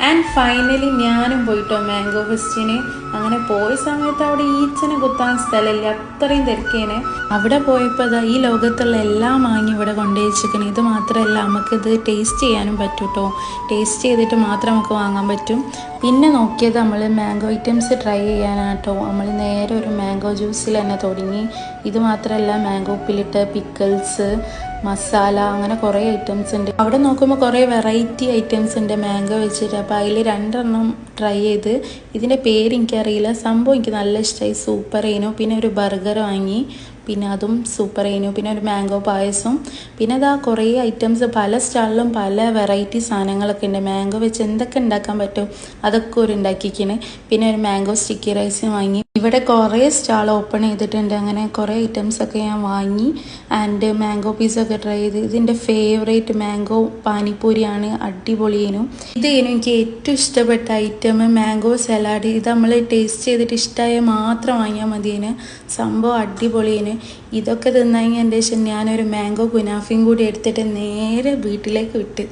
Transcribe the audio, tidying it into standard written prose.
And finally ഞാനും പോയിട്ടോ mango ഫെസ്റ്റിന്. അങ്ങനെ പോയ സമയത്ത് അവിടെ ഈച്ചനെ കുത്താൻ സ്ഥലമില്ല, അത്രയും തിരക്കേനെ. അവിടെ പോയപ്പോൾ അതാ ഈ ലോകത്തുള്ള എല്ലാം വാങ്ങി ഇവിടെ കൊണ്ടുപോയി വെച്ചിരിക്കണം. ഇത് മാത്രമല്ല, നമുക്കിത് ടേസ്റ്റ് ചെയ്യാനും പറ്റും കേട്ടോ. ടേസ്റ്റ് ചെയ്തിട്ട് മാത്രം നമുക്ക് വാങ്ങാൻ പറ്റും. പിന്നെ നോക്കിയത് നമ്മൾ മാംഗോ ഐറ്റംസ് ട്രൈ ചെയ്യാനാണ് കേട്ടോ. നമ്മൾ നേരെ ഒരു മാംഗോ ജ്യൂസിൽ തന്നെ തുടങ്ങി. ഇത് മാത്രമല്ല, മാംഗോ ഉപ്പിലിട്ട് പിക്കിൾസ്, മസാല, അങ്ങനെ കുറേ ഐറ്റംസ് ഉണ്ട്. അവിടെ നോക്കുമ്പോൾ കുറേ വെറൈറ്റി ഐറ്റംസ് ഉണ്ട് മാംഗോ വെച്ചിട്ട്. അപ്പോൾ അതിൽ 2 ട്രൈ ചെയ്ത്. ഇതിൻ്റെ പേര് എനിക്കറിയില്ല, സംഭവം എനിക്ക് നല്ല ഇഷ്ടമായി, സൂപ്പർ ആയിരുന്നു. പിന്നെ ഒരു ബർഗർ വാങ്ങി, പിന്നെ അതും സൂപ്പർ ആയിരുന്നു. പിന്നെ ഒരു മാംഗോ പായസം. പിന്നെ അതാ കുറേ ഐറ്റംസ്, പല സ്റ്റാളിലും പല വെറൈറ്റി സാധനങ്ങളൊക്കെ ഉണ്ട്. മാംഗോ വെച്ച് എന്തൊക്കെ ഉണ്ടാക്കാൻ പറ്റും അതൊക്കെ ഒരു ഉണ്ടാക്കിക്കണ്. പിന്നെ ഒരു മാംഗോ സ്റ്റിക്കി റൈസ് വാങ്ങി. ഇവിടെ കുറേ സ്റ്റാൾ ഓപ്പൺ ചെയ്തിട്ടുണ്ട്. അങ്ങനെ കുറേ ഐറ്റംസൊക്കെ ഞാൻ വാങ്ങി. ആൻഡ് മാംഗോ പീസൊക്കെ ട്രൈ ചെയ്ത്. ഇതിൻ്റെ ഫേവറേറ്റ് മാംഗോ പാനിപ്പൂരിയാണ്, അടിപൊളിയേനു. ഇതേനു എനിക്ക് ഏറ്റവും ഇഷ്ടപ്പെട്ട ഐറ്റം, മാംഗോ സലാഡ്. ഇത് നമ്മൾ ടേസ്റ്റ് ചെയ്തിട്ട് ഇഷ്ടമായ മാത്രം വാങ്ങിയാൽ മതിയേന്, സംഭവം അടിപൊളിയേന്. ഇതൊക്കെ തിന്നതിന് ശേഷം ഞാനൊരു മാംഗോ കുനാഫയും കൂടി എടുത്തിട്ട് നേരെ വീട്ടിലേക്ക് വിട്ട്.